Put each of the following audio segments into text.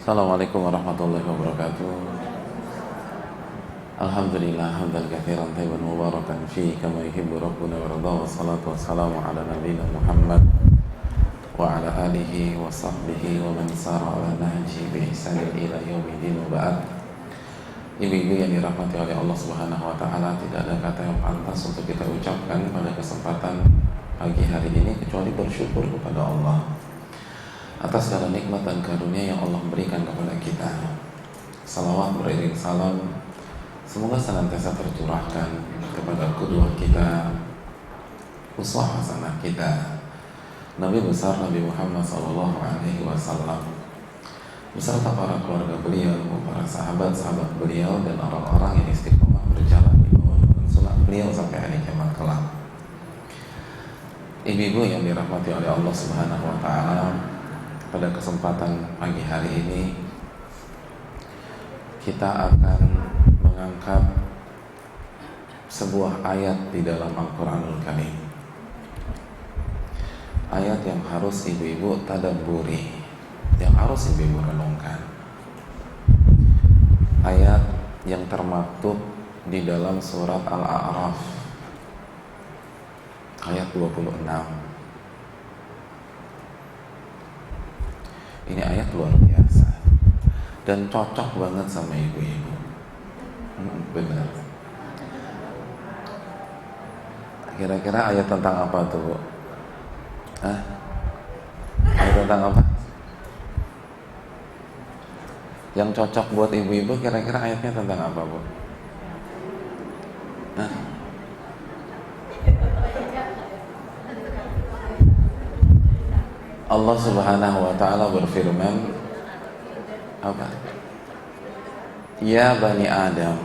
Assalamualaikum warahmatullahi wabarakatuh. Alhamdulillah hamdan katsiran tayyiban mubarakan fi kama yuhibbu rabbuna wa yarda, wassalatu wassalamu ala nabiyyina Muhammad wa ala alihi wa sahbihi wa man sara ala nahji bi ihsanin ila yaumiddin wa ba'd. Ibu-ibu yang dirahmati oleh Allah Subhanahu wa taala, tidak ada kata yang pantas untuk kita ucapkan pada kesempatan pagi hari ini kecuali bersyukur kepada Allah atas segala nikmat dan karunia yang Allah berikan kepada kita. Salawat beriring salam semoga senantiasa tercurahkan kepada qudwah kita, uswah hasanah kita, Nabi besar Nabi Muhammad SAW, beserta para keluarga beliau, para sahabat-sahabat beliau, dan orang-orang yang istiqomah berjalan di bawah sunnah beliau sampai hari kiamat kelak. Ibu-ibu yang dirahmati oleh Allah Subhanahu wa taala, pada kesempatan pagi hari ini kita akan mengangkat sebuah ayat di dalam Al-Quranul Karim. Ayat yang harus ibu-ibu tadabburi, yang harus ibu-ibu renungkan. Ayat yang termaktub di dalam surat Al-A'raf ayat 26. Ini ayat luar biasa dan cocok banget sama ibu-ibu. Benar. Kira-kira ayat tentang apa tuh, Bu? Hah? Ayat tentang apa? Yang cocok buat ibu-ibu kira-kira ayatnya tentang apa, Bu? Hah? Allah Subhanahu wa ta'ala berfirman apa? Ya bani Adam,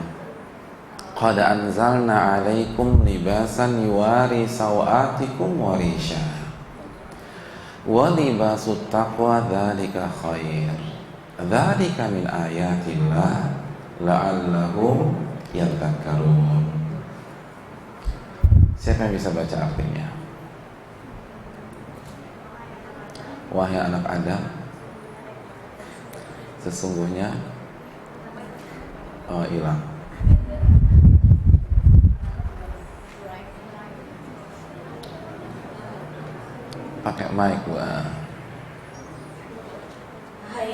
qad anzalna 'alaikum libasan yuwari sawatikum wa risha wa libasut taqwa dzalika khair dzalika min ayatillah la'allahum yadhakkarun. Siapa yang bisa baca artinya? Wahai anak Adam, sesungguhnya hilang. Pakai mic, Bu. Hai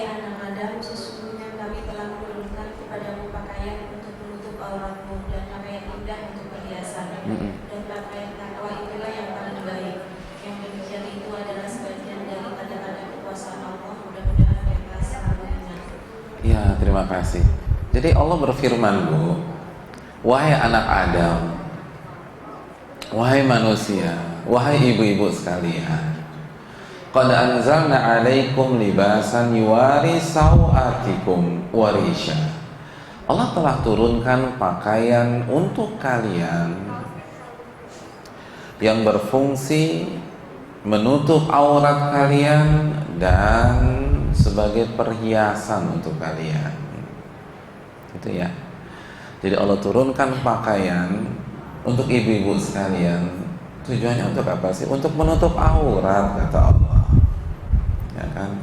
anak Adam, sesungguhnya kami telah menurunkan kepadamu pakaian untuk menutup auratmu dan pakaian indah untuk perhiasan. Dan pakaian takwa itulah yang paling baik. Yang demikian itu adalah sebagian dari tanda-tanda kekuasaan Allah. Mudah-mudahan mereka selalu ingat. Ya, terima kasih. Jadi Allah berfirman, Bu, wahai anak Adam, wahai manusia, wahai ibu-ibu sekalian, qad anzalna 'alaikum libasan yuwari sawatikum wa risha. Allah telah turunkan pakaian untuk kalian yang berfungsi menutup aurat kalian dan sebagai perhiasan untuk kalian. Itu ya. Jadi Allah turunkan pakaian untuk ibu-ibu sekalian. Tujuannya untuk apa sih? Untuk menutup aurat, kata Allah. Ya kan?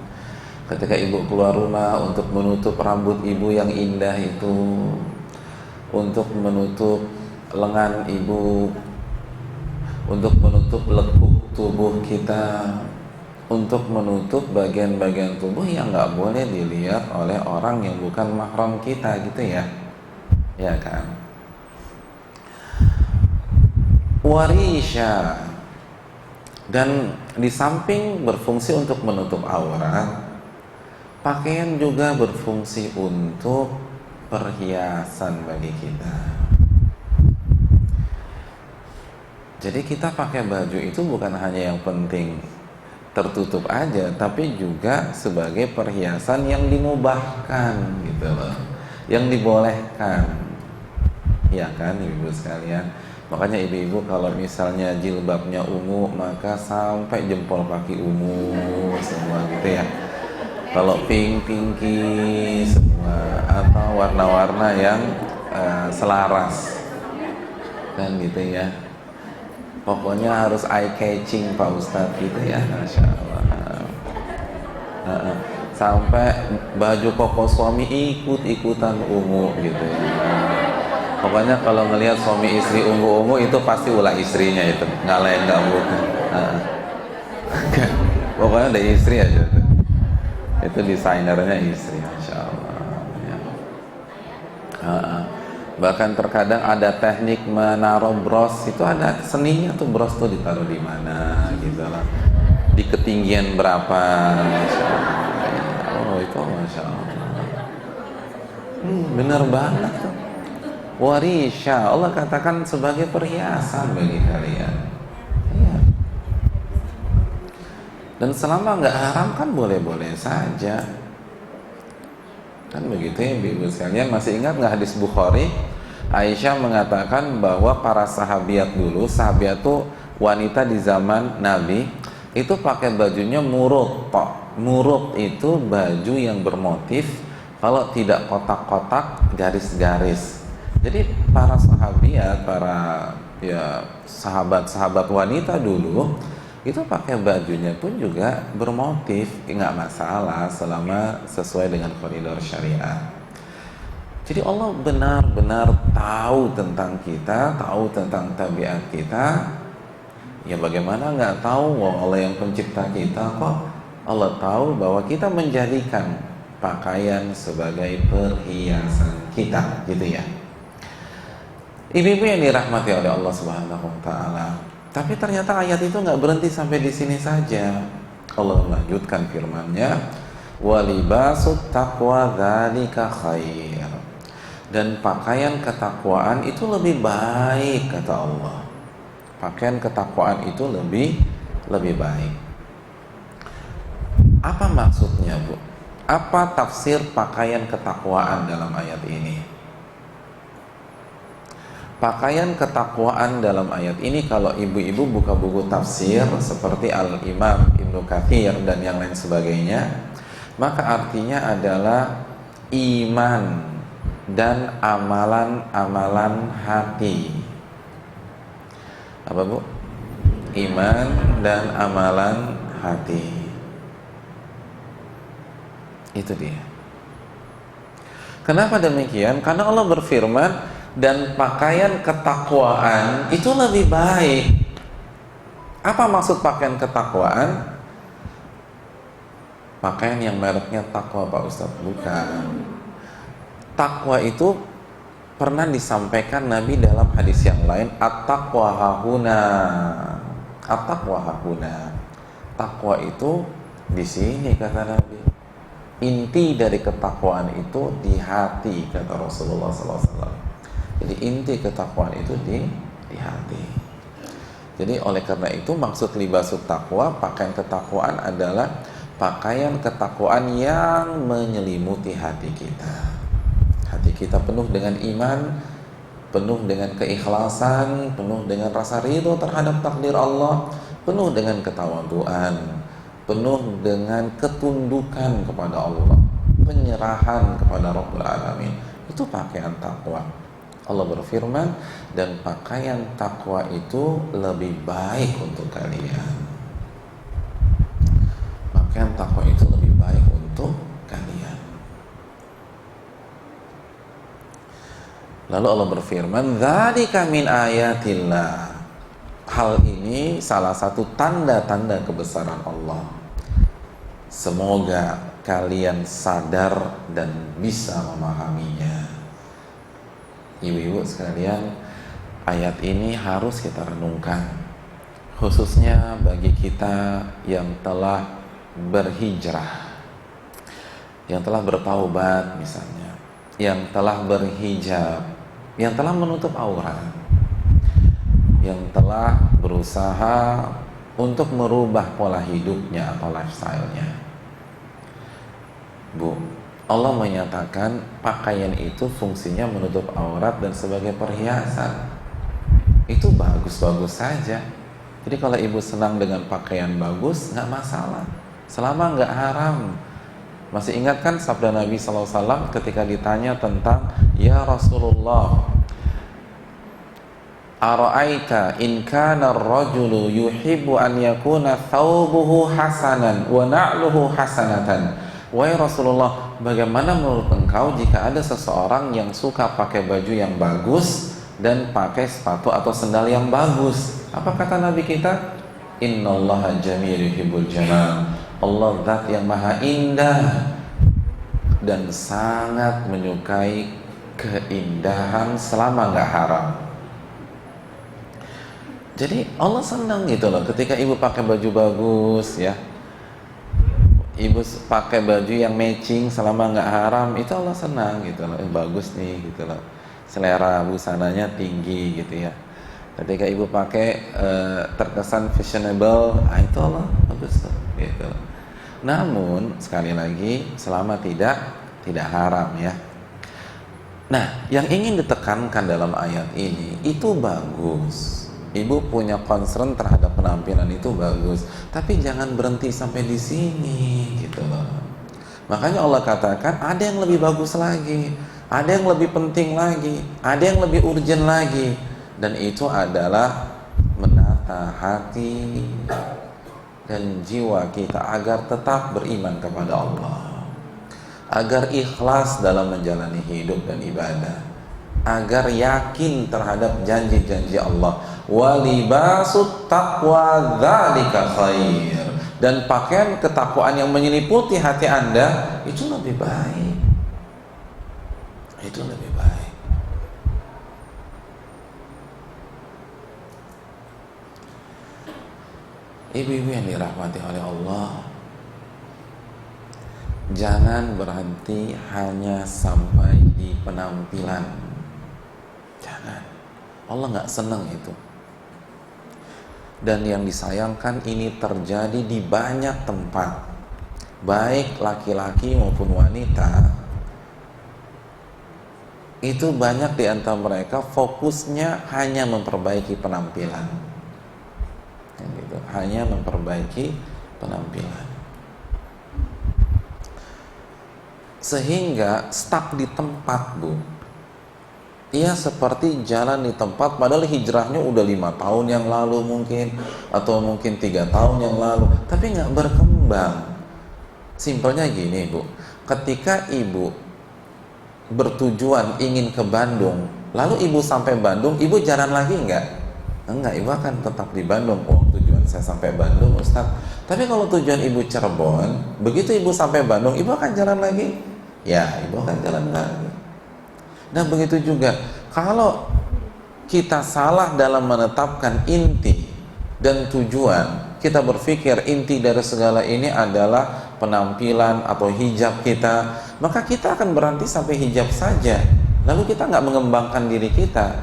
Ketika ibu keluar rumah, untuk menutup rambut ibu yang indah itu, untuk menutup lengan ibu, untuk menutup lekuk tubuh kita, untuk menutup bagian-bagian tubuh yang nggak boleh dilihat oleh orang yang bukan mahram kita, gitu ya, ya kan? Warisha, dan di samping berfungsi untuk menutup aurat, pakaian juga berfungsi untuk perhiasan bagi kita. Jadi kita pakai baju itu bukan hanya yang penting tertutup aja, tapi juga sebagai perhiasan yang dimubahkan, gitu loh, yang dibolehkan, ya kan, ibu sekalian. Makanya ibu-ibu kalau misalnya jilbabnya ungu, maka sampai jempol kaki ungu semua, gitu ya. Kalau pinky semua, atau warna-warna yang selaras, kan, gitu ya. Pokoknya harus eye catching Pak Ustadz, gitu ya, Masya Allah. Sampai baju koko suami ikut-ikutan ungu gitu ya. Pokoknya kalau ngelihat suami istri ungu-ungu itu pasti ulah istrinya itu, nggak lain nggak bukan. Pokoknya ada istri aja tuh. Itu desainernya istri, Masya Allah ya. Bahkan terkadang ada teknik menaruh bros, itu ada seninya tuh, bros tuh ditaruh di mana gitu lah, di ketinggian berapa, Masya Allah. Oh itu Masya Allah, bener banget tuh. Warisha, Allah katakan sebagai perhiasan bagi kalian. Iya. Dan selama nggak haram kan boleh-boleh saja. Kan begitu ya ibu sekalian. Masih ingat nggak hadis Bukhari? Aisyah mengatakan bahwa para sahabiat dulu, sahabiat tuh wanita di zaman Nabi, itu pakai bajunya murut. Murut itu baju yang bermotif, kalau tidak kotak-kotak, garis-garis. Jadi para sahabiat, para ya sahabat-sahabat wanita dulu itu pakai bajunya pun juga bermotif, nggak masalah selama sesuai dengan koridor syariat. Jadi Allah benar-benar tahu tentang kita, tahu tentang tabiat kita. Ya bagaimana nggak tahu? Wah, Allah yang pencipta kita kok. Allah tahu bahwa kita menjadikan pakaian sebagai perhiasan kita, gitu ya. Ibu-ibu yang dirahmati oleh Allah Subhanahu wa taala. Tapi ternyata ayat itu nggak berhenti sampai di sini saja. Allah melanjutkan firman-Nya, "Walibasut taqwa dzalika khair." Dan pakaian ketakwaan itu lebih baik, kata Allah. Pakaian ketakwaan itu lebih baik. Apa maksudnya, Bu? Apa tafsir pakaian ketakwaan dalam ayat ini? Pakaian ketakwaan dalam ayat ini, kalau ibu-ibu buka buku tafsir seperti Al-Imam Ibnu Katsir dan yang lain sebagainya, maka artinya adalah iman dan amalan-amalan hati. Apa, Bu? Iman dan amalan hati. Itu dia. Kenapa demikian? Karena Allah berfirman, dan pakaian ketakwaan itu lebih baik. Apa maksud pakaian ketakwaan? Pakaian yang mereknya takwa, Pak Ustadz? Bukan. Takwa itu pernah disampaikan Nabi dalam hadis yang lain, at-taqwa hahuna. At-taqwa hahuna. Takwa itu di sini, kata Nabi. Inti dari ketakwaan itu di hati, kata Rasulullah SAW. Jadi inti ketakwaan itu di hati. Jadi oleh karena itu maksud libasut takwa, pakaian ketakwaan adalah pakaian ketakwaan yang menyelimuti hati kita. Hati kita penuh dengan iman, penuh dengan keikhlasan, penuh dengan rasa ridho terhadap takdir Allah, penuh dengan ketawaduan, penuh dengan ketundukan kepada Allah, penyerahan kepada Rabbul Alamin. Itu pakaian takwa. Allah berfirman, dan pakaian takwa itu lebih baik untuk kalian. Pakaian takwa itu lebih baik untuk kalian. Lalu Allah berfirman, dzalika min ayatillah. Hal ini salah satu tanda-tanda kebesaran Allah. Semoga kalian sadar dan bisa memahaminya. Ibu-ibu sekalian, ayat ini harus kita renungkan, khususnya bagi kita yang telah berhijrah, yang telah bertaubat misalnya, yang telah berhijab, yang telah menutup aurat, yang telah berusaha untuk merubah pola hidupnya atau lifestyle-nya. Bu, Allah menyatakan pakaian itu fungsinya menutup aurat dan sebagai perhiasan. Itu bagus-bagus saja. Jadi kalau ibu senang dengan pakaian bagus, nggak masalah, selama nggak haram. Masih ingat kan sabda Nabi SAW ketika ditanya tentang, ya Rasulullah, ara'aita in kana ar-rajulu yuhibbu an yakuna thawbuhu hasanan wa na'luhu hasanatan wahai Rasulullah, bagaimana menurut engkau jika ada seseorang yang suka pakai baju yang bagus dan pakai sepatu atau sendal yang bagus? Apa kata Nabi kita? Innallaha jamil yuhibbul jamal. Allah zat yang maha indah dan sangat menyukai keindahan selama nggak haram. Jadi Allah senang gitu loh ketika ibu pakai baju bagus ya, ibu pakai baju yang matching selama nggak haram, itu Allah senang gitu loh. Bagus nih gitu loh, selera busananya tinggi gitu ya. Ketika ibu pakai terkesan fashionable, itu Allah bagus tuh gitu loh. Namun sekali lagi selama tidak haram ya. Nah, yang ingin ditekankan dalam ayat ini itu bagus. Ibu punya concern terhadap penampilan itu bagus, tapi jangan berhenti sampai di sini gitu loh. Makanya Allah katakan ada yang lebih bagus lagi, ada yang lebih penting lagi, ada yang lebih urgent lagi, dan itu adalah menata hati dan jiwa kita agar tetap beriman kepada Allah, agar ikhlas dalam menjalani hidup dan ibadah, agar yakin terhadap janji-janji Allah. Walibasut taqwa dzalika khair. Dan pakaian ketakwaan yang menyelimuti hati Anda itu lebih baik. Itu lebih baik. Ibu-ibu yang dirahmati oleh Allah, jangan berhenti hanya sampai di penampilan. Jangan. Allah nggak senang itu. Dan yang disayangkan ini terjadi di banyak tempat, baik laki-laki maupun wanita. Itu banyak di antara mereka fokusnya hanya memperbaiki penampilan, gitu. Hanya memperbaiki penampilan, sehingga stuck di tempat, Bu. Ia seperti jalan di tempat padahal hijrahnya udah 5 tahun yang lalu mungkin, atau mungkin 3 tahun yang lalu, tapi nggak berkembang. Simpelnya gini, Bu, ketika ibu bertujuan ingin ke Bandung, lalu ibu sampai Bandung, ibu jalan lagi nggak? Enggak, ibu akan tetap di Bandung. Oh, tujuan saya sampai Bandung, Ustaz. Tapi kalau tujuan ibu Cirebon, begitu ibu sampai Bandung, ibu akan jalan lagi? Ya, ibu akan jalan lagi. Nah, begitu juga kalau kita salah dalam menetapkan inti dan tujuan, kita berpikir inti dari segala ini adalah penampilan atau hijab kita, maka kita akan berhenti sampai hijab saja. Lalu kita nggak mengembangkan diri kita.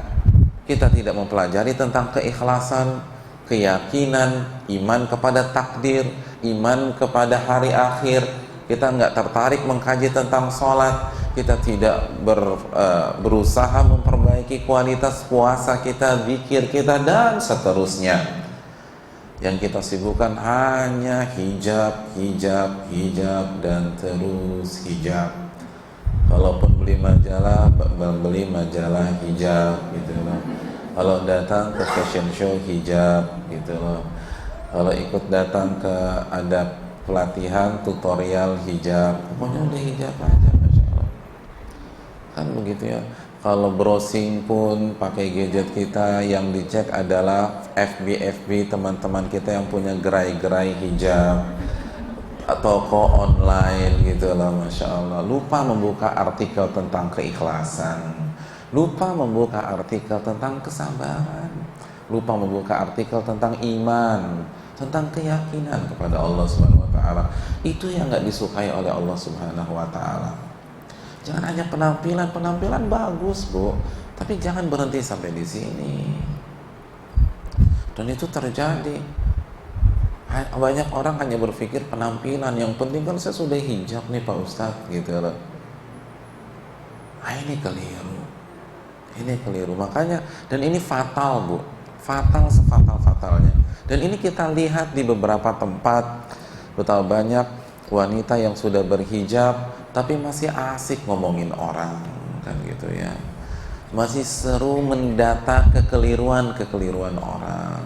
Kita tidak mempelajari tentang keikhlasan, keyakinan, iman kepada takdir, iman kepada hari akhir. Kita nggak tertarik mengkaji tentang sholat. Kita tidak berusaha memperbaiki kualitas puasa kita, zikir kita, dan seterusnya. Yang kita sibukkan hanya hijab, dan terus hijab. Kalaupun beli majalah hijab, gitu loh. Kalau datang ke fashion show hijab, gitu loh. Kalau ikut datang ke ada pelatihan tutorial hijab, pokoknya udah hijab aja, Masya Allah. Kan begitu ya. Kalau browsing pun pakai gadget kita, yang dicek adalah FB teman-teman kita yang punya gerai-gerai hijab, toko online gitu lah, Masya Allah. Lupa membuka artikel tentang keikhlasan, lupa membuka artikel tentang kesabaran, lupa membuka artikel tentang iman, tentang keyakinan kepada Allah Subhanahu wa Ta'ala. Itu yang gak disukai oleh Allah Subhanahu wa Ta'ala. Jangan hanya penampilan bagus, Bu, tapi jangan berhenti sampai di sini. Dan itu terjadi. Banyak orang hanya berpikir penampilan, yang penting kan saya sudah hijab nih Pak Ustadz, gitu loh. Ini keliru. Makanya, dan ini fatal, Bu, fatal sefatal-fatalnya. Dan ini kita lihat di beberapa tempat, betapa banyak wanita yang sudah berhijab tapi masih asik ngomongin orang, kan gitu ya. Masih seru mendata kekeliruan orang.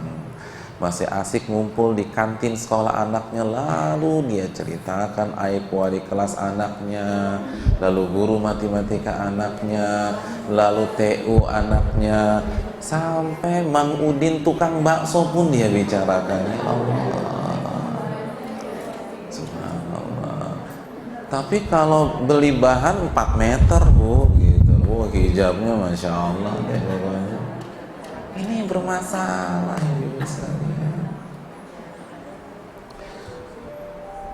masih asik ngumpul di kantin sekolah anaknya, lalu dia ceritakan aib wali kelas anaknya, lalu guru matematika anaknya, lalu TU anaknya, sampai Mang Udin tukang bakso pun dia bicarakan. Ya Allah, subhanallah. Tapi kalau beli bahan 4 meter bu, gitu, hijabnya masya Allah deh pokoknya. Ini bermasalah ibu sekalian.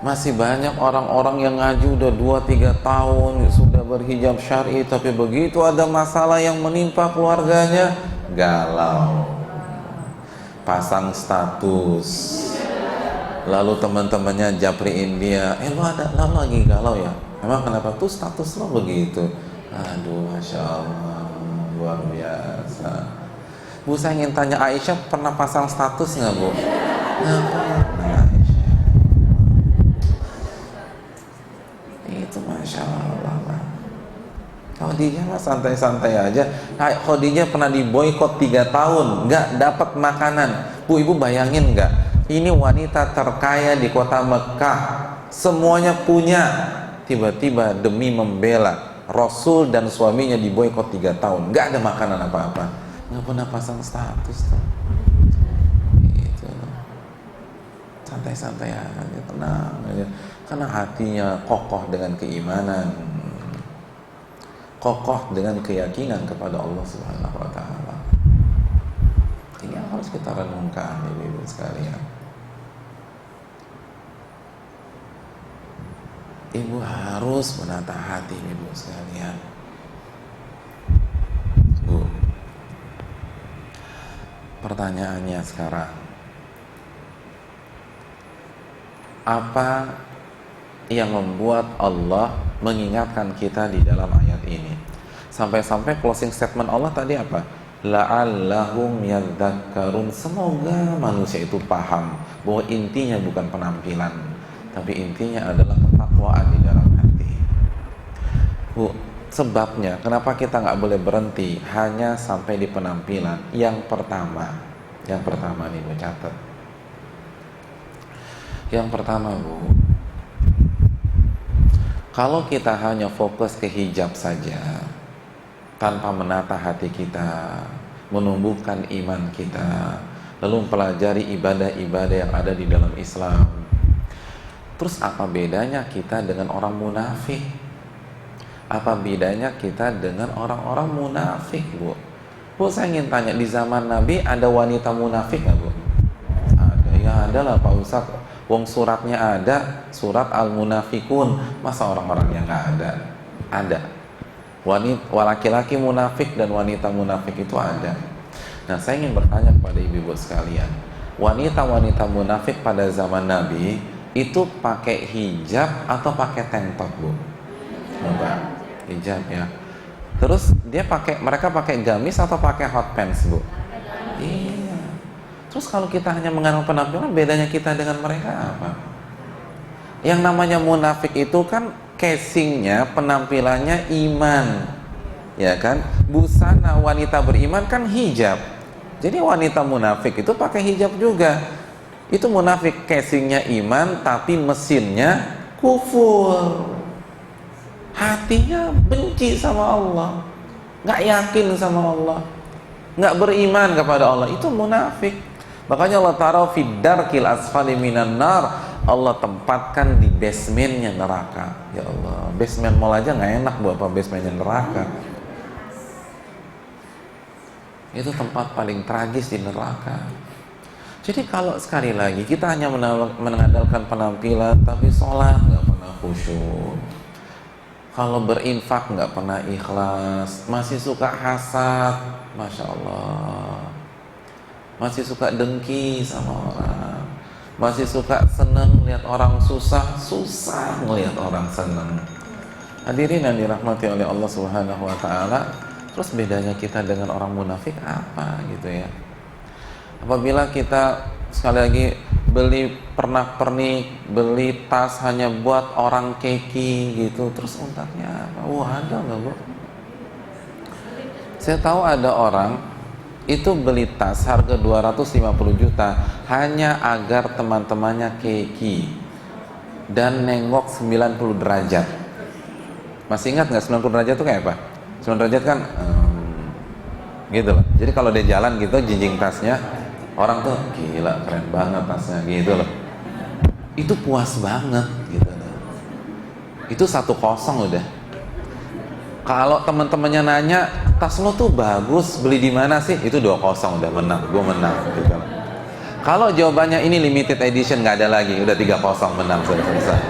Masih banyak orang-orang yang ngaji udah 2-3 tahun sudah berhijab syar'i, tapi begitu ada masalah yang menimpa keluarganya, galau, pasang status, lalu teman-temannya japriin dia, lo lagi galau ya? Emang kenapa tuh status lo begitu? Aduh, masya Allah, luar biasa. Bu, saya ingin tanya, Aisyah pernah pasang status nggak bu? Nggak pernah Aisyah. Itu masya Allah. Khadijah mah santai-santai aja. Khadijah pernah diboikot 3 tahun, nggak dapat makanan. Bu, ibu bayangin nggak? Ini wanita terkaya di kota Mekah, semuanya punya. Tiba-tiba demi membela Rasul dan suaminya diboikot 3 tahun, nggak ada makanan apa-apa. Nggak pernah pasang status tuh. Gitu. Santai-santai aja, tenang aja. Karena hatinya kokoh dengan keimanan, kokoh dengan keyakinan kepada Allah Subhanahu wa taala. Ini yang harus kita renungkan ibu-ibu sekalian. Ibu harus menata hati ibu sekalian. Bu, pertanyaannya sekarang, apa yang membuat Allah mengingatkan kita di dalam ayat ini? Sampai-sampai closing statement Allah tadi apa? La'allahum yadzakkarun. Semoga manusia itu paham bahwa intinya bukan penampilan, tapi intinya adalah ketakwaan di dalam hati. Bu, sebabnya kenapa kita nggak boleh berhenti hanya sampai di penampilan? Yang pertama nih Bu, catat. Yang pertama Bu, kalau kita hanya fokus ke hijab saja tanpa menata hati kita, menumbuhkan iman kita, lalu mempelajari ibadah-ibadah yang ada di dalam Islam, terus apa bedanya kita dengan orang munafik? Apa bedanya kita dengan orang-orang munafik, Bu? Bu, saya ingin tanya, di zaman Nabi ada wanita munafik nggak, Bu? Ada, ya ada lah Pak Ustaz. Wong suratnya ada, surat Al-Munafikun. Masa orang-orangnya nggak ada? Ada. Laki-laki munafik dan wanita munafik itu ada. Nah, saya ingin bertanya kepada ibu-ibu sekalian, wanita-wanita munafik pada zaman Nabi itu pakai hijab atau pakai tank top, Bu? Coba, hijab ya. Terus mereka pakai gamis atau pakai hot pants, Bu? Iya. Terus kalau kita hanya mengenal penampilan, bedanya kita dengan mereka apa? Yang namanya munafik itu kan casingnya, penampilannya iman, ya kan? Busana wanita beriman kan hijab. Jadi wanita munafik itu pakai hijab juga. Itu munafik, casingnya iman tapi mesinnya kufur. Hatinya benci sama Allah, nggak yakin sama Allah, nggak beriman kepada Allah. Itu munafik. Makanya Allah taruh fid-darkil asfali minan nar. Allah tempatkan di basementnya neraka. Ya Allah, basement mall aja nggak enak, Bu, apa basementnya neraka? Itu tempat paling tragis di neraka. Jadi kalau sekali lagi kita hanya mengandalkan penampilan, tapi sholat nggak pernah khusyuk, kalau berinfak nggak pernah ikhlas, masih suka hasad, masya Allah, masih suka dengki sama orang, masih suka seneng lihat orang susah ngelihat orang seneng. Hadirin yang dirahmati oleh Allah Subhanahu wa taala, terus bedanya kita dengan orang munafik apa gitu ya? Apabila kita sekali lagi beli pernak-pernik, beli tas hanya buat orang keki gitu, terus untaknya apa? Wah, ada nggak, Bu? Saya tahu ada orang itu beli tas harga 250 juta hanya agar teman-temannya keki dan nengok 90 derajat. Masih ingat nggak 90 derajat itu kayak apa? 90 derajat kan gitu loh. Jadi kalau dia jalan gitu jinjing tasnya, orang tuh gila keren banget tasnya gitu loh. Itu puas banget gitu loh. Itu 1-0 udah. Kalau teman-temannya nanya, tas lo tuh bagus, beli di mana sih? Itu 2-0 udah menang, gue menang gitu loh. Kalau jawabannya ini limited edition, nggak ada lagi, udah 3-0 menang, sudah selesai.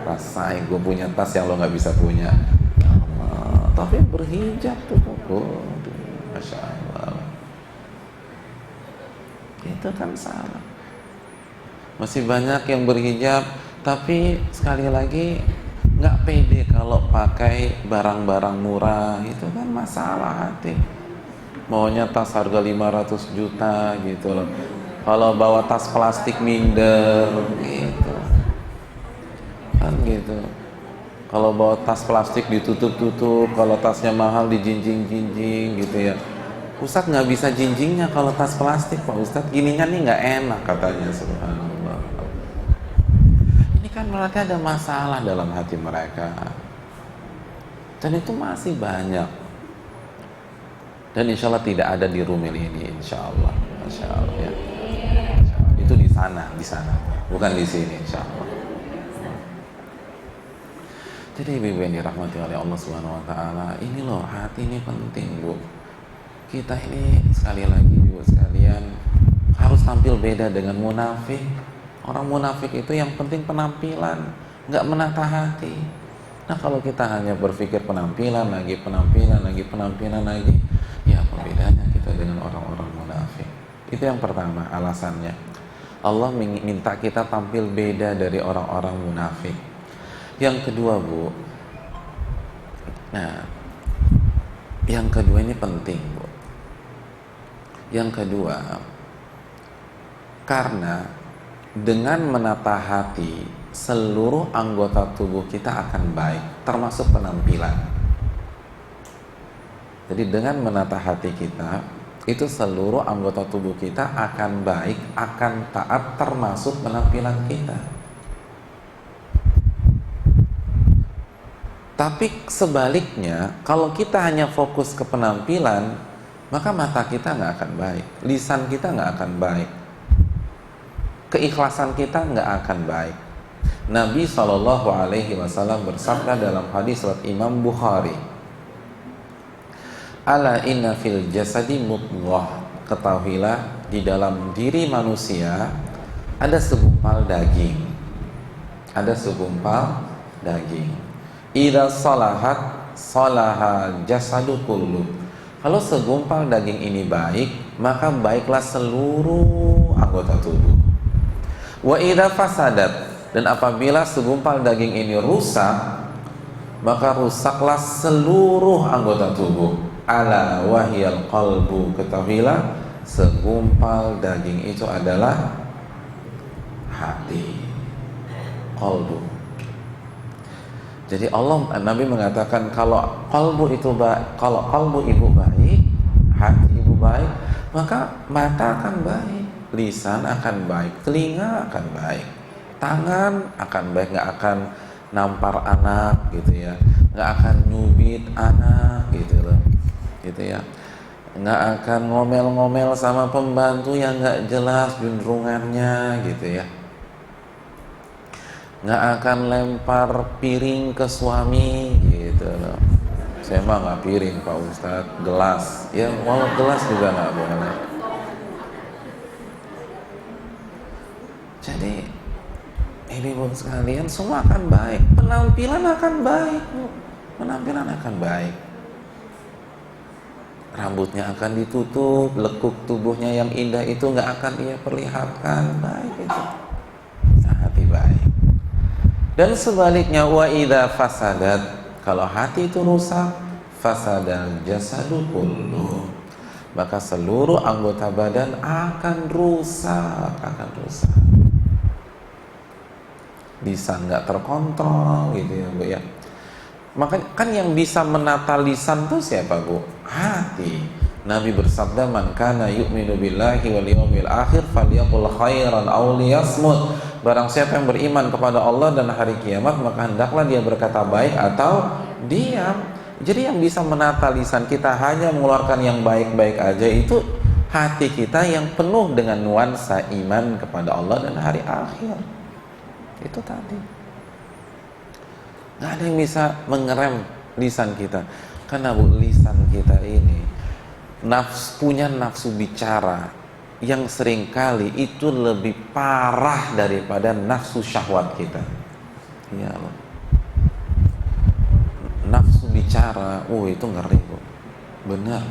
Rasain gue punya tas yang lo nggak bisa punya. Tapi berhijab tuh kok, Masya Allah. Itu kan salah. Masih banyak yang berhijab, tapi sekali lagi nggak pede kalau pakai barang-barang murah. Itu kan masalah hati. Maunya tas harga 500 juta gitu loh. Kalau bawa tas plastik minder gitu kan gitu. Kalau bawa tas plastik ditutup-tutup, kalau tasnya mahal dijinjing-jinjing gitu ya. Ustadz nggak bisa jinjingnya kalau tas plastik Pak Ustadz, gininya nih nggak enak katanya, subhanallah. Ini kan mereka ada masalah dalam hati mereka, dan itu masih banyak. Dan insya Allah tidak ada di Rumil ini, insya Allah, masya Allah ya. Itu di sana, bukan di sini, insya Allah. Jadi ibu yang dirahmati oleh Allah Subhanahu Wa Taala, ini loh hati ini penting bu. Kita ini sekali lagi ibu sekalian harus tampil beda dengan munafik. Orang munafik itu yang penting penampilan, nggak menata hati. Nah kalau kita hanya berpikir penampilan lagi, ya apa bedanya kita dengan orang-orang munafik? Itu yang pertama alasannya. Allah minta kita tampil beda dari orang-orang munafik. Yang kedua bu, nah yang kedua ini penting bu. Yang kedua, karena dengan menata hati seluruh anggota tubuh kita akan baik, termasuk penampilan. Jadi dengan menata hati kita, itu seluruh anggota tubuh kita akan baik, akan taat, termasuk penampilan kita. Tapi sebaliknya, kalau kita hanya fokus ke penampilan, maka mata kita nggak akan baik, lisan kita nggak akan baik, keikhlasan kita nggak akan baik. Nabi SAW bersabda dalam hadis riwayat Imam Bukhari, Ala inna fil jasadi mudghah, ketahuilah di dalam diri manusia ada segumpal daging. Ada segumpal daging. Idza salahat salaha jasadu kullu. Kalau segumpal daging ini baik, maka baiklah seluruh anggota tubuh. Wa idza fasadat, dan apabila segumpal daging ini rusak, maka rusaklah seluruh anggota tubuh. Ala wahyal qalbu, ketahuilah segumpal daging itu adalah hati, qalbu. Jadi Nabi mengatakan kalau qalbu itu baik, kalau qalbu ibu baik, hati ibu baik, maka mata akan baik, lisan akan baik, telinga akan baik, tangan akan baik, nggak akan nampar anak gitu ya, nggak akan nyubit anak gitu loh, gitu ya, nggak akan ngomel-ngomel sama pembantu yang nggak jelas juntrungannya gitu ya, nggak akan lempar piring ke suami gitu loh. Saya mah nggak piring Pak Ustadz, gelas ya, mau gelas juga nggak boleh. Jadi ibu sekalian semua akan baik, penampilan akan baik bu, penampilan akan baik, rambutnya akan ditutup, lekuk tubuhnya yang indah itu nggak akan dia perlihatkan, baik itu, hati baik. Dan sebaliknya wa idza fasadat, kalau hati itu rusak, fasadal jasadu kullu, maka seluruh anggota badan akan rusak, Lisan nggak terkontrol gitu ya bu ya. Maka kan yang bisa menata lisan tuh siapa bu? Hati. Nabi bersabda, "Man kana yu'minu billahi wal yawmil akhir falyaqul khairan aw liyasmut." Barang siapa yang beriman kepada Allah dan hari kiamat, maka hendaklah dia berkata baik atau diam. Jadi yang bisa menata lisan kita hanya mengeluarkan yang baik-baik aja itu hati kita yang penuh dengan nuansa iman kepada Allah dan hari akhir. Itu tadi. Nggak ada yang bisa mengerem lisan kita. Karena lisan kita ini punya nafsu bicara yang seringkali itu lebih parah daripada nafsu syahwat kita. Ya Allah. Nafsu bicara, itu ngeri kok. Benar.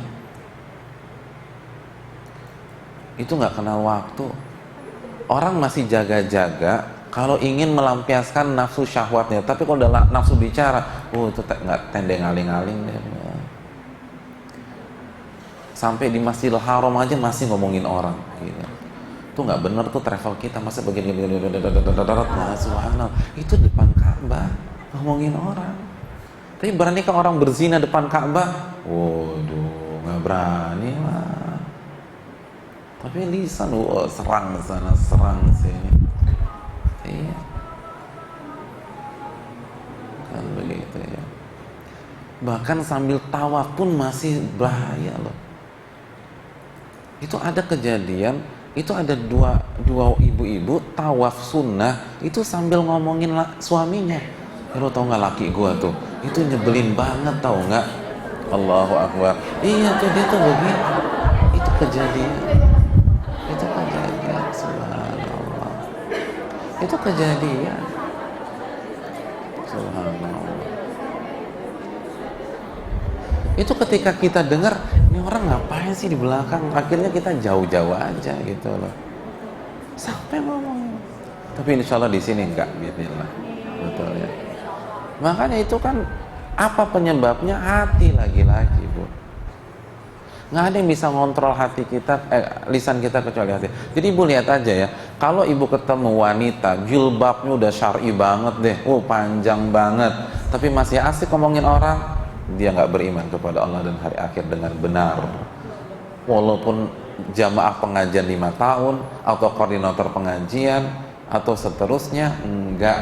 Itu nggak kenal waktu. Orang masih jaga-jaga kalau ingin melampiaskan nafsu syahwatnya, tapi kalau udah nafsu bicara, itu nggak tendeng aling-aling deh. Sampai di Masjidil Haram aja masih ngomongin orang gitu. Itu nggak bener tuh travel kita, masa begini subhanallah. Itu depan Ka'bah ngomongin orang. Tapi berani kan orang berzina depan Ka'bah? Waduh, nggak berani lah. Tapi lisan, serang sana, serang sini. Iya. Kan begitu ya. Bahkan sambil tawaf pun masih bahaya loh. Itu ada kejadian, itu ada dua ibu-ibu tawaf sunnah itu sambil ngomongin suaminya. Lo tau nggak laki gua tuh, itu nyebelin banget tau nggak? Allahu Akbar. Iya tuh dia tuh begini. Itu kejadian. Subhanallah. Itu kejadian. Subhanallah. Itu ketika kita dengar, ini orang ngapain sih di belakang, akhirnya kita jauh-jauh aja gitu loh. Sampai ngomong. Tapi insya Allah di sini enggak, bismillah. Betul ya. Makanya itu kan apa penyebabnya? Hati lagi-lagi, Bu. Nggak ada yang bisa ngontrol hati kita, lisan kita kecuali hati. Jadi Ibu lihat aja ya, kalau Ibu ketemu wanita, jilbabnya udah syar'i banget deh, panjang banget, tapi masih asik ngomongin orang, dia nggak beriman kepada Allah dan hari akhir dengan benar. Walaupun jamaah pengajian 5 tahun atau koordinator pengajian atau seterusnya, enggak.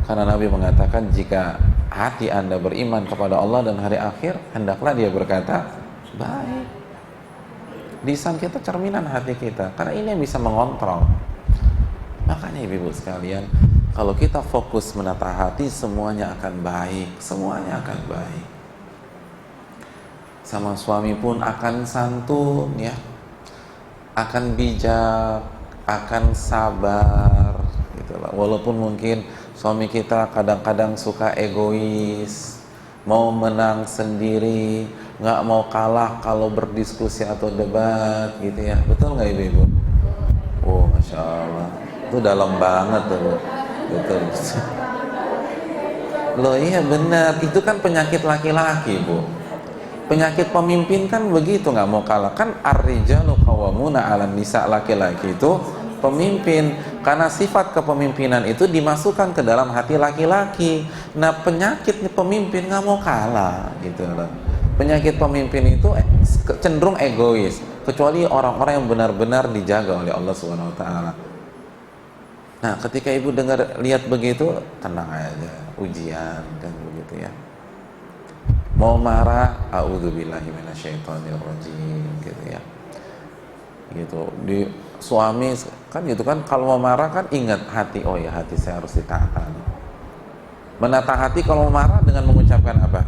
Karena Nabi mengatakan jika hati Anda beriman kepada Allah dan hari akhir, hendaklah dia berkata baik. Lisan kita cerminan hati kita, karena ini yang bisa mengontrol. Makanya ibu-ibu sekalian, kalau kita fokus menata hati, semuanya akan baik. Semuanya akan baik. Sama suami pun akan santun ya, akan bijak, akan sabar gitulah. Walaupun mungkin suami kita kadang-kadang suka egois, mau menang sendiri, nggak mau kalah kalau berdiskusi atau debat gitu ya. Betul nggak ibu-ibu? Masya Allah, itu dalam banget tuh. Betul. Loh iya benar, itu kan penyakit laki-laki, Bu. Penyakit pemimpin kan begitu, nggak mau kalah. Kan ar-rijalu qawwamuna 'alan nisa, laki-laki itu pemimpin. Karena sifat kepemimpinan itu dimasukkan ke dalam hati laki-laki. Nah, penyakit pemimpin nggak mau kalah gitu loh. Penyakit pemimpin itu cenderung egois, kecuali orang-orang yang benar-benar dijaga oleh Allah Subhanahu wa taala. Nah, ketika ibu lihat begitu, tenang aja, ujian kan begitu ya. Mau marah, a'udzubillahi minasyaitonirrajim gitu ya. Gitu. Di suami kan gitu kan, kalau mau marah kan ingat hati, oh ya hati saya harus ditahan. Menata hati kalau mau marah dengan mengucapkan apa?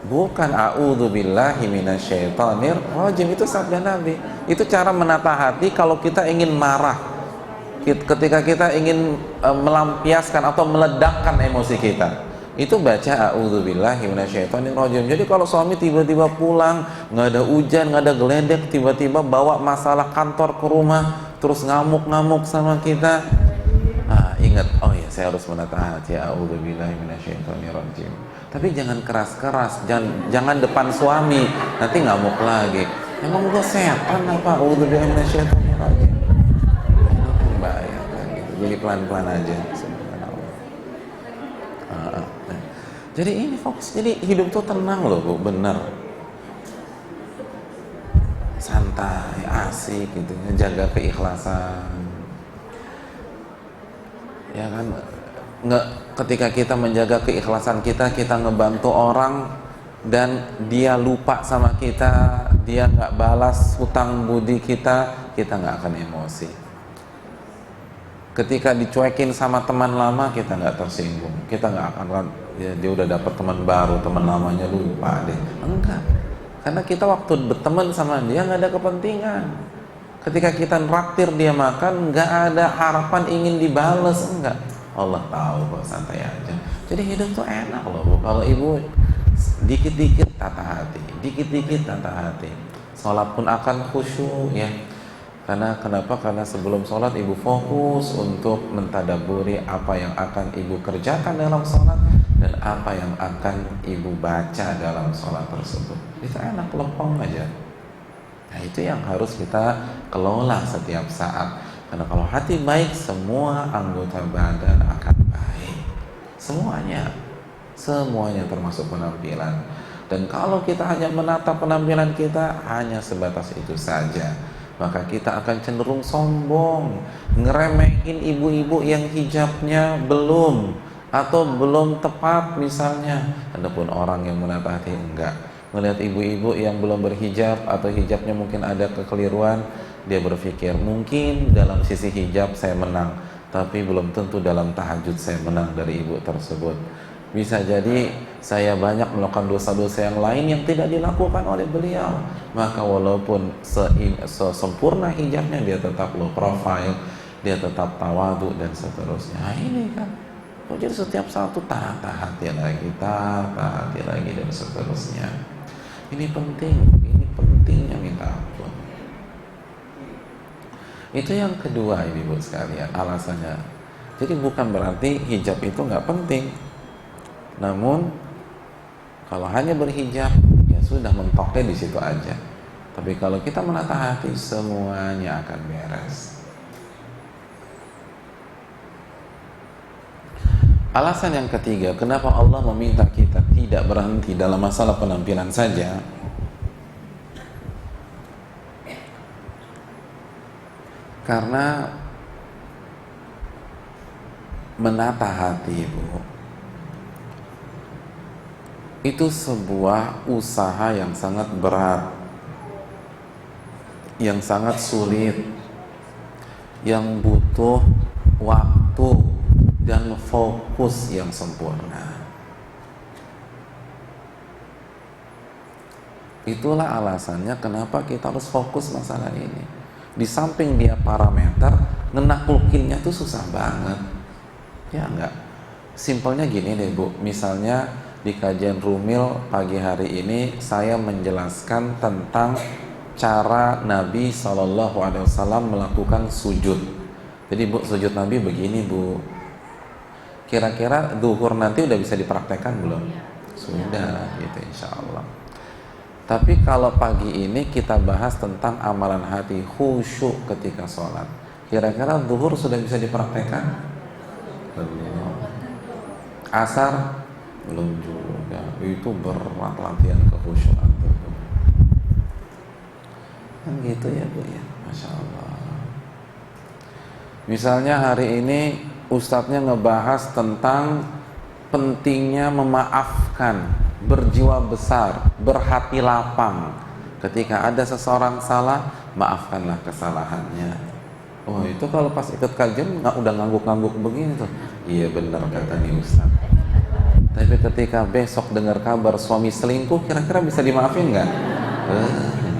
Bukan a'udzubillahi minasyaitonirrajim, itu sabda Nabi. Itu cara menata hati kalau kita ingin marah. Ketika kita ingin melampiaskan atau meledakkan emosi kita, itu baca a'udzubillahi minasyaitonirrajim. Jadi kalau suami tiba-tiba pulang, nggak ada hujan, nggak ada geledek, tiba-tiba bawa masalah kantor ke rumah, terus ngamuk-ngamuk sama kita, ingat, oh ya saya harus menata hati, a'udzubillahi minasyaitonirrajim. Tapi jangan keras-keras, jangan depan suami, nanti ngamuk lagi. Emang gua setan apa? A'udzubillahi minasyaitonirrajim. Bahaya kan gitu. Jadi pelan-pelan aja. Jadi ini fokus, jadi hidup tuh tenang loh Bu, bener. santai, asik gitu ya, jaga keikhlasan. Ya kan, nggak, ketika kita menjaga keikhlasan kita ngebantu orang dan dia lupa sama kita, dia nggak balas hutang budi kita nggak akan emosi. Ketika dicuekin sama teman lama, kita nggak tersinggung, kita nggak akan ya, dia udah dapat teman baru, teman lamanya lupa deh, enggak, karena kita waktu berteman sama dia nggak ada kepentingan. Ketika kita nraktir dia makan, nggak ada harapan ingin dibales, enggak. Allah tahu kok, santai aja. Jadi hidup tuh enak loh Bu. Kalau ibu dikit-dikit tata hati, dikit-dikit tata hati. Sholat pun akan khusyuk ya. Karena kenapa? Karena sebelum sholat ibu fokus untuk mentadaburi apa yang akan ibu kerjakan dalam sholat dan apa yang akan ibu baca dalam sholat tersebut. Itu enak, lempeng aja. Nah itu yang harus kita kelola setiap saat. Karena kalau hati baik, semua anggota badan akan baik. Semuanya termasuk penampilan. Dan kalau kita hanya menata penampilan kita hanya sebatas itu saja, maka kita akan cenderung sombong, ngeremehin ibu-ibu yang hijabnya belum atau belum tepat misalnya. Adapun orang yang menata hati enggak, melihat ibu-ibu yang belum berhijab atau hijabnya mungkin ada kekeliruan, dia berpikir mungkin dalam sisi hijab saya menang, tapi belum tentu dalam tahajud saya menang dari ibu tersebut. Bisa jadi saya banyak melakukan dosa-dosa yang lain yang tidak dilakukan oleh beliau, maka walaupun sempurna hijabnya, dia tetap low profile, dia tetap tawadhu dan seterusnya. Nah, ini kan jadi setiap satu tata hati lagi dan seterusnya. Ini pentingnya minta ampun. Itu yang kedua ibu sekalian alasannya. Jadi bukan berarti hijab itu nggak penting. Namun kalau hanya berhijab ya sudah, mentoknya di situ aja. Tapi kalau kita menata hati, semuanya akan beres. Alasan yang ketiga, kenapa Allah meminta kita tidak berhenti dalam masalah penampilan saja? Karena menata hati ibu itu sebuah usaha yang sangat berat, yang sangat sulit, yang butuh waktu dan fokus yang sempurna. Itulah alasannya kenapa kita harus fokus masalah ini. Di samping dia parameter, ngenaklukinnya tuh susah banget. Ya enggak? Simpelnya gini deh Bu, misalnya di kajian Rumil pagi hari ini saya menjelaskan tentang cara Nabi SAW melakukan sujud. Jadi Bu, sujud Nabi begini Bu. Kira-kira zuhur nanti udah bisa dipraktekkan belum? Sudah gitu insya Allah. Tapi kalau pagi ini kita bahas tentang amalan hati khusyuk ketika sholat, kira-kira zuhur sudah bisa dipraktekkan? Belum. Asar? Belum juga. Itu berat latihan kekhusyukan tuh. Kan gitu ya Bu ya, Masya Allah. Misalnya hari ini Ustadznya ngebahas tentang pentingnya memaafkan, berjiwa besar, berhati lapang. Ketika ada seseorang salah, maafkanlah kesalahannya. Oh itu kalau pas ikut kajian udah ngangguk-ngangguk begini tuh. Iya benar kata nih Ustadz. Tapi ketika besok dengar kabar suami selingkuh, kira-kira bisa dimaafin nggak?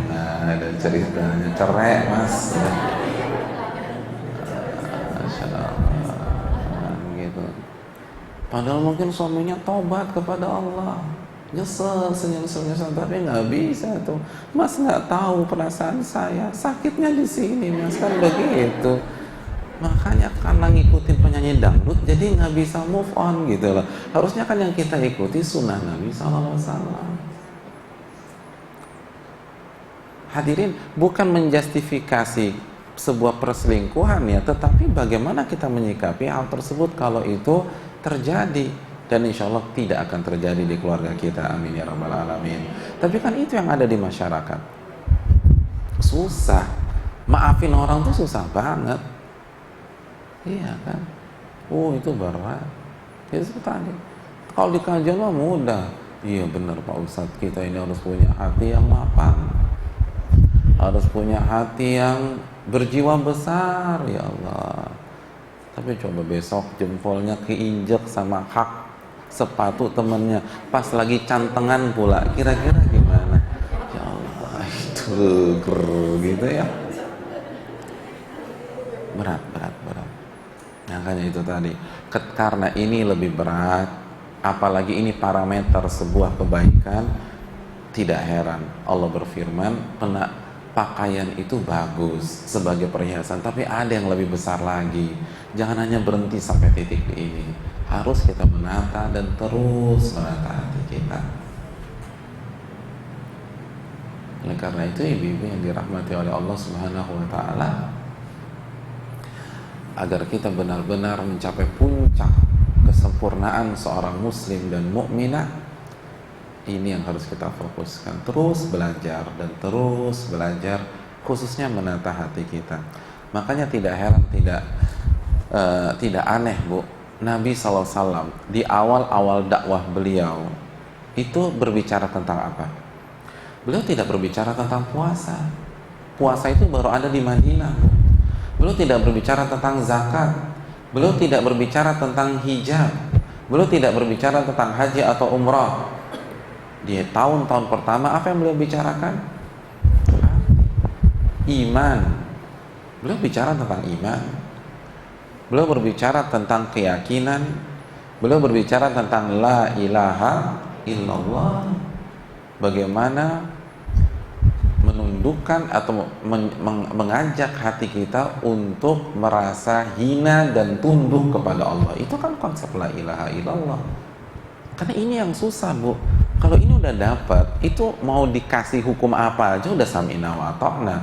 Nah ada ceritanya, cerai mas. Masya Allah. Gitu. Padahal mungkin suaminya tobat kepada Allah, nyesel, senyum-senyum, tapi nggak bisa tuh. Mas nggak tahu perasaan saya, sakitnya di sini mas, kan begitu. Makanya karena ngikutin penyanyi dangdut jadi nggak bisa move on gitu loh. Harusnya kan yang kita ikuti sunnah Nabi SAW. Hadirin, bukan menjustifikasi sebuah perselingkuhan ya, tetapi bagaimana kita menyikapi hal tersebut kalau itu terjadi. Dan insya Allah tidak akan terjadi di keluarga kita, amin ya rabbal alamin. Tapi kan itu yang ada di masyarakat. susah. Maafin orang tuh susah banget. Iya kan? Itu berat. Itu tadi. Kalau di kajian mah mudah. Iya benar Pak Ustadz, kita ini harus punya hati yang mapan. Harus punya hati yang berjiwa besar, ya Allah. Tapi coba besok jempolnya keinjek sama hak sepatu temennya, pas lagi cantengan pula, kira-kira gimana? Ya Allah, itu gitu ya. Berat. Makanya itu tadi, karena ini lebih berat, apalagi ini parameter sebuah kebaikan, tidak heran Allah berfirman, pakaian itu bagus sebagai perhiasan, tapi ada yang lebih besar lagi. Jangan hanya berhenti sampai titik ini, harus kita menata dan terus menata hati kita. Oleh karena itu ibu-ibu yang dirahmati oleh Allah Subhanahu wa Ta'ala, agar kita benar-benar mencapai puncak kesempurnaan seorang muslim dan mukminah, ini yang harus kita fokuskan. Terus belajar dan terus belajar, khususnya menata hati kita. Makanya tidak heran, tidak aneh Bu, Nabi SAW di awal-awal dakwah beliau itu berbicara tentang apa? Beliau tidak berbicara tentang puasa. Puasa itu baru ada di Madinah Bu. Beliau tidak berbicara tentang zakat. Beliau tidak berbicara tentang hijab. Beliau tidak berbicara tentang haji atau umrah. Di tahun-tahun pertama apa yang beliau bicarakan? Iman. Beliau bicara tentang iman. Beliau berbicara tentang keyakinan. Beliau berbicara tentang la ilaha illallah. Bagaimana menundukkan atau mengajak hati kita untuk merasa hina dan tunduk kepada Allah. Itu kan konsep la ilaha illallah. Karena ini yang susah Bu. Kalau ini udah dapat, itu mau dikasih hukum apa aja udah samina wa ta'na.